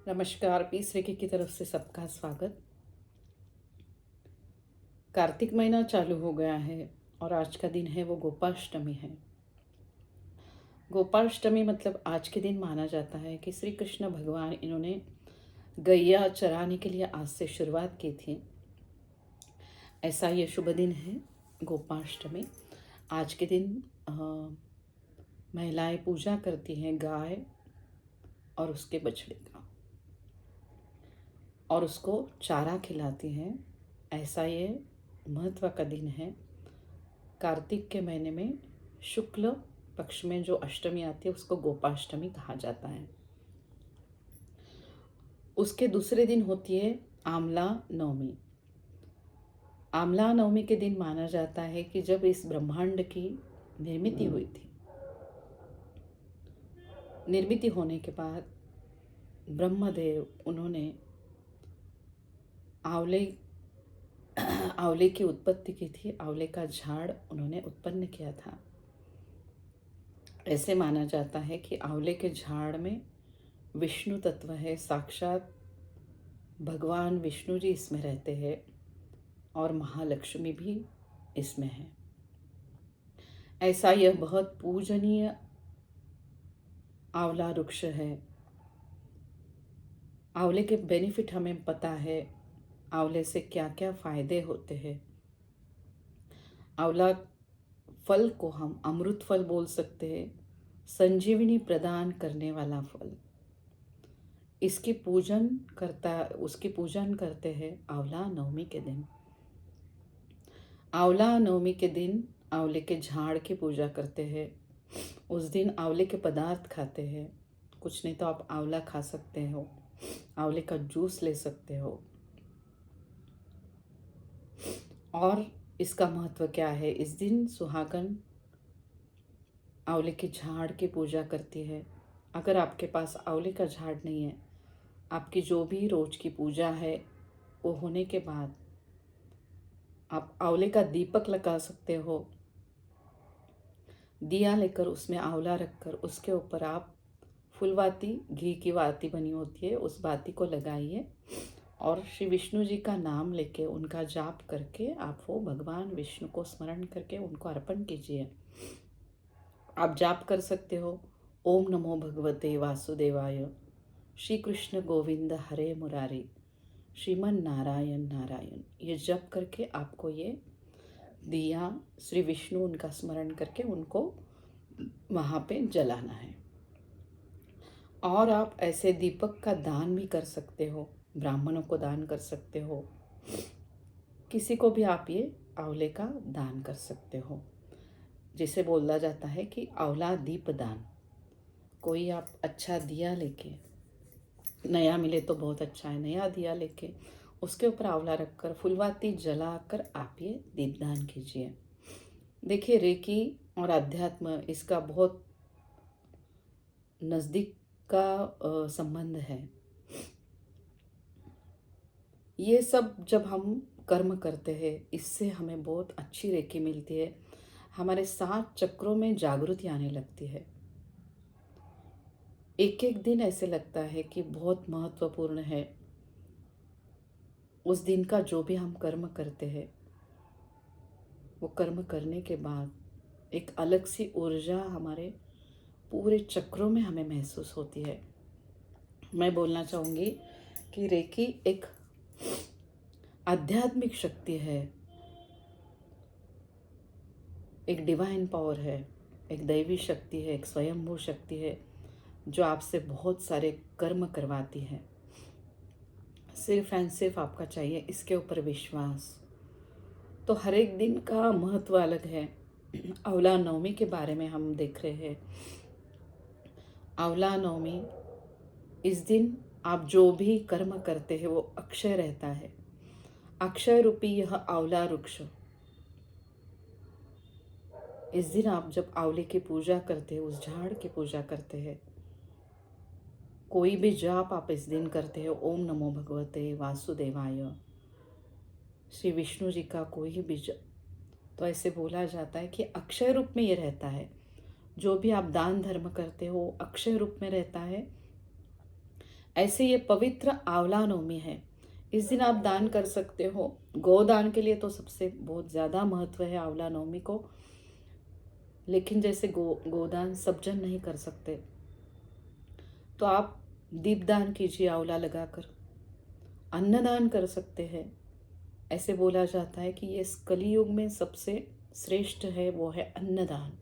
नमस्कार। पीस रेखी की तरफ से सबका स्वागत। कार्तिक महीना चालू हो गया है और आज का दिन है वो गोपाष्टमी है। गोपाष्टमी मतलब आज के दिन माना जाता है कि श्री कृष्ण भगवान इन्होंने गैया चराने के लिए आज से शुरुआत की थी। ऐसा ये शुभ दिन है गोपाष्टमी। आज के दिन महिलाएं पूजा करती हैं गाय और उसके बछड़े का और उसको चारा खिलाती हैं। ऐसा ये महत्व का दिन है। कार्तिक के महीने में शुक्ल पक्ष में जो अष्टमी आती है उसको गोपाष्टमी कहा जाता है। उसके दूसरे दिन होती है आमला नवमी। आमला नवमी के दिन माना जाता है कि जब इस ब्रह्मांड की निर्मिति हुई थी। निर्मिति होने के बाद ब्रह्मदेव उन्होंने आंवले की उत्पत्ति की थी। आंवले का झाड़ उन्होंने उत्पन्न किया था। ऐसे माना जाता है कि आंवले के झाड़ में विष्णु तत्व है। साक्षात भगवान विष्णु जी इसमें रहते हैं और महालक्ष्मी भी इसमें है। ऐसा यह बहुत पूजनीय आंवला वृक्ष है। आंवले के बेनिफिट हमें पता है। आंवले से क्या क्या फायदे होते हैं। आंवला फल को हम अमृत फल बोल सकते हैं। संजीवनी प्रदान करने वाला फल। उसकी पूजन करते हैं आंवला नवमी के दिन। आंवला नवमी के दिन आंवले के झाड़ की पूजा करते हैं। उस दिन आंवले के पदार्थ खाते हैं। कुछ नहीं तो आप आंवला खा सकते हो, आंवले का जूस ले सकते हो। और इसका महत्व क्या है? इस दिन सुहागन आंवले के झाड़ की पूजा करती है। अगर आपके पास आंवले का झाड़ नहीं है, आपकी जो भी रोज की पूजा है वो होने के बाद आप आंवले का दीपक लगा सकते हो। दिया लेकर उसमें आंवला रखकर उसके ऊपर आप फुलवाती, घी की वाती बनी होती है, उस बाती को लगाइए और श्री विष्णु जी का नाम लेके उनका जाप करके आप वो भगवान विष्णु को स्मरण करके उनको अर्पण कीजिए। आप जाप कर सकते हो ओम नमो भगवते वासुदेवाय, श्री कृष्ण गोविंद हरे मुरारी, श्रीमन नारायण नारायण। ये जप करके आपको ये दिया श्री विष्णु उनका स्मरण करके उनको वहाँ पे जलाना है। और आप ऐसे दीपक का दान भी कर सकते हो, ब्राह्मणों को दान कर सकते हो, किसी को भी आप ये आंवले का दान कर सकते हो। जिसे बोला जाता है कि आंवला दीप दान। कोई आप अच्छा दिया लेके, नया मिले तो बहुत अच्छा है, नया दिया लेके उसके ऊपर आंवला रखकर फुलवाती जलाकर आप ये दीपदान कीजिए। देखिए, रेकी और अध्यात्म इसका बहुत नज़दीक का संबंध है। ये सब जब हम कर्म करते हैं इससे हमें बहुत अच्छी रेकी मिलती है। हमारे 7 चक्रों में जागृति आने लगती है। एक एक दिन ऐसे लगता है कि बहुत महत्वपूर्ण है। उस दिन का जो भी हम कर्म करते हैं वो कर्म करने के बाद एक अलग सी ऊर्जा हमारे पूरे चक्रों में हमें महसूस होती है। मैं बोलना चाहूँगी कि रेकी एक आध्यात्मिक शक्ति है, एक डिवाइन पावर है, एक दैवी शक्ति है, एक स्वयंभू शक्ति है जो आपसे बहुत सारे कर्म करवाती है। सिर्फ एंड सिर्फ आपका चाहिए इसके ऊपर विश्वास। तो हर एक दिन का महत्व अलग है। आंवला नवमी के बारे में हम देख रहे हैं। आंवला नवमी, इस दिन आप जो भी कर्म करते हैं वो अक्षय रहता है। अक्षय रूपी यह आंवला वृक्ष, इस दिन आप जब आंवले की पूजा करते हैं, उस झाड़ की पूजा करते हैं, कोई भी जाप आप इस दिन करते हो, ओम नमो भगवते वासुदेवाय, श्री विष्णु जी का कोई भी तो ऐसे बोला जाता है कि अक्षय रूप में ये रहता है। जो भी आप दान धर्म करते हो अक्षय रूप में रहता है। ऐसे ये पवित्र आंवला नवमी है। इस दिन आप दान कर सकते हो। गोदान के लिए तो सबसे बहुत ज़्यादा महत्व है आंवला नवमी को, लेकिन जैसे गोदान सब जन नहीं कर सकते, तो आप दीपदान कीजिए आंवला लगाकर। अन्नदान कर सकते हैं। ऐसे बोला जाता है कि ये इस कलियुग में सबसे श्रेष्ठ है, वो है अन्नदान।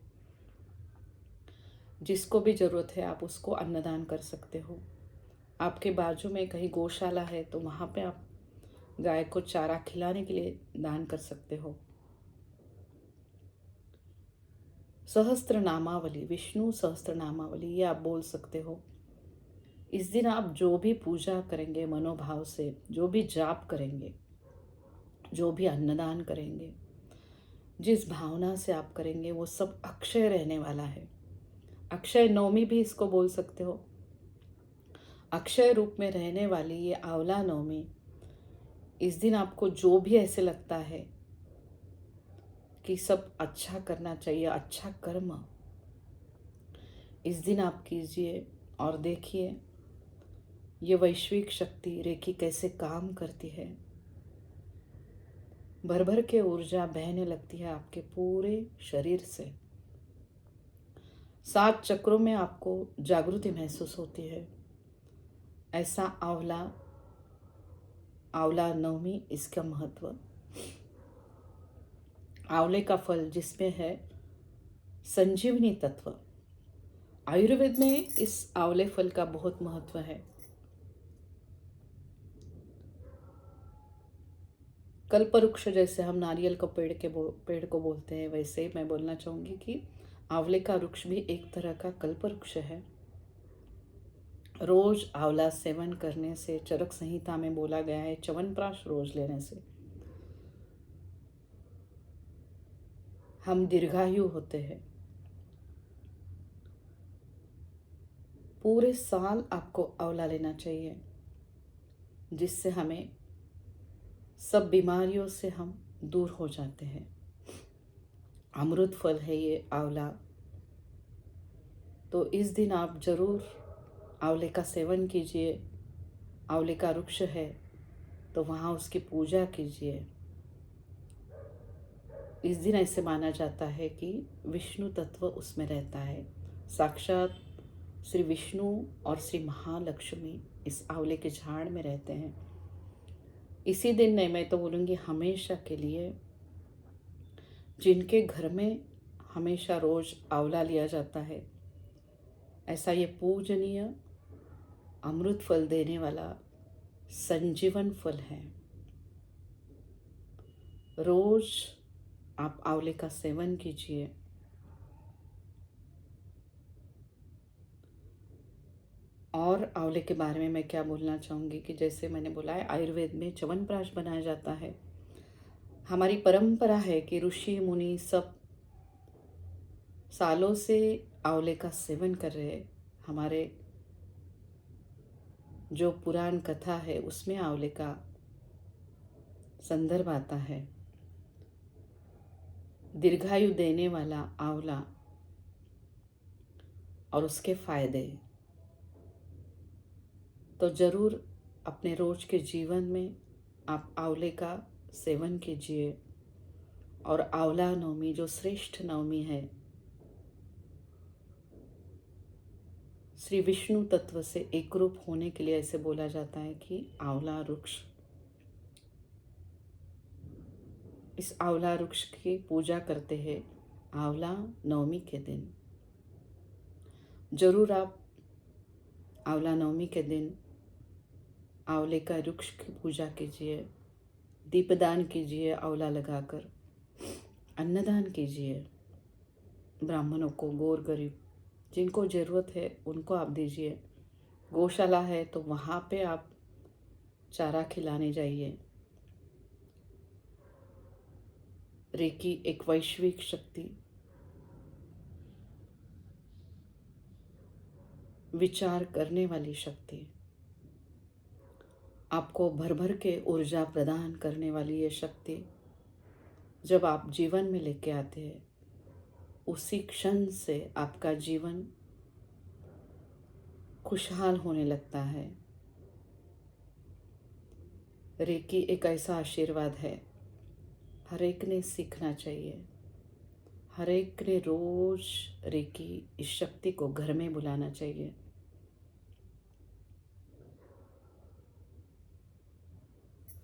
जिसको भी ज़रूरत है आप उसको अन्नदान कर सकते हो। आपके बाजू में कहीं गौशाला है तो वहाँ पे आप गाय को चारा खिलाने के लिए दान कर सकते हो। सहस्त्र नामावली, विष्णु सहस्त्र नामावली, ये आप बोल सकते हो। इस दिन आप जो भी पूजा करेंगे मनोभाव से, जो भी जाप करेंगे, जो भी अन्नदान करेंगे, जिस भावना से आप करेंगे वो सब अक्षय रहने वाला है। अक्षय नवमी भी इसको बोल सकते हो। अक्षय रूप में रहने वाली ये आंवला नवमी, इस दिन आपको जो भी ऐसे लगता है कि सब अच्छा करना चाहिए, अच्छा कर्म, इस दिन आप कीजिए और देखिए ये वैश्विक शक्ति रेखी कैसे काम करती है। भर भर के ऊर्जा बहने लगती है आपके पूरे शरीर से। 7 चक्रों में आपको जागृति महसूस होती है। ऐसा आंवला नवमी, इसका महत्व। आंवले का फल जिसमें है संजीवनी तत्व। आयुर्वेद में इस आंवले फल का बहुत महत्व है। कल्पवृक्ष जैसे हम नारियल का पेड़ को बोलते हैं, वैसे मैं बोलना चाहूँगी कि आंवले का वृक्ष भी एक तरह का कल्पवृक्ष है। रोज आंवला सेवन करने से, चरक संहिता में बोला गया है, च्यवनप्राश रोज लेने से हम दीर्घायु होते हैं। पूरे साल आपको आंवला लेना चाहिए, जिससे हमें सब बीमारियों से हम दूर हो जाते हैं। अमृत फल है ये आंवला, तो इस दिन आप जरूर आंवले का सेवन कीजिए। आंवले का वृक्ष है तो वहाँ उसकी पूजा कीजिए। इस दिन ऐसे माना जाता है कि विष्णु तत्व उसमें रहता है। साक्षात श्री विष्णु और श्री महालक्ष्मी इस आंवले के झाड़ में रहते हैं। इसी दिन नहीं, मैं तो बोलूँगी हमेशा के लिए, जिनके घर में हमेशा रोज आंवला लिया जाता है, ऐसा ये पूजनीय अमृत फल देने वाला संजीवन फल है। रोज आप आंवले का सेवन कीजिए। और आंवले के बारे में मैं क्या बोलना चाहूँगी कि जैसे मैंने बोला है, आयुर्वेद में च्यवनप्राश बनाया जाता है। हमारी परंपरा है कि ऋषि मुनि सब सालों से आंवले का सेवन कर रहे हैं। हमारे जो पुराण कथा है उसमें आंवले का संदर्भ आता है। दीर्घायु देने वाला आंवला और उसके फायदे, तो ज़रूर अपने रोज के जीवन में आप आंवले का सेवन कीजिए। और आंवला नवमी जो श्रेष्ठ नवमी है, श्री विष्णु तत्व से एकरूप होने के लिए ऐसे बोला जाता है कि आंवला वृक्ष, इस आंवला वृक्ष की पूजा करते हैं आंवला नवमी के दिन। जरूर आप आंवला नवमी के दिन आंवले का वृक्ष की पूजा कीजिए, दीपदान कीजिए, आंवला लगाकर अन्नदान कीजिए। ब्राह्मणों को, गौर गरीब जिनको ज़रूरत है उनको आप दीजिए। गौशाला है तो वहाँ पे आप चारा खिलाने जाइए। रेकी एक वैश्विक शक्ति, विचार करने वाली शक्ति, आपको भर भर के ऊर्जा प्रदान करने वाली ये शक्ति जब आप जीवन में लेके आते हैं, उसी क्षण से आपका जीवन खुशहाल होने लगता है। रेकी एक ऐसा आशीर्वाद है, हर एक ने सीखना चाहिए। हर एक ने रोज रेकी इस शक्ति को घर में बुलाना चाहिए।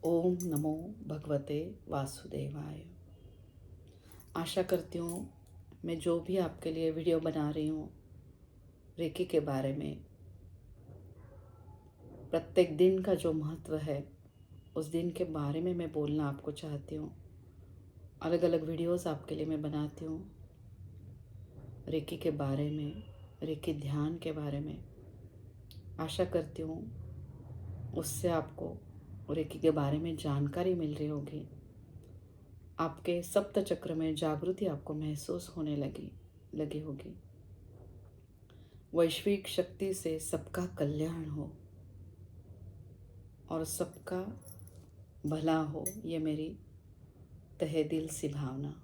ओम नमो भगवते वासुदेवाय। आशा करती हूँ मैं जो भी आपके लिए वीडियो बना रही हूँ रेकी के बारे में, प्रत्येक दिन का जो महत्व है उस दिन के बारे में मैं बोलना आपको चाहती हूँ। अलग अलग वीडियोस आपके लिए मैं बनाती हूँ रेकी के बारे में, रेकी ध्यान के बारे में। आशा करती हूँ उससे आपको रेकी के बारे में जानकारी मिल रही होगी। आपके सप्त चक्र में जागृति आपको महसूस होने लगी होगी। वैश्विक शक्ति से सबका कल्याण हो और सबका भला हो, ये मेरी तहे दिल सी भावना।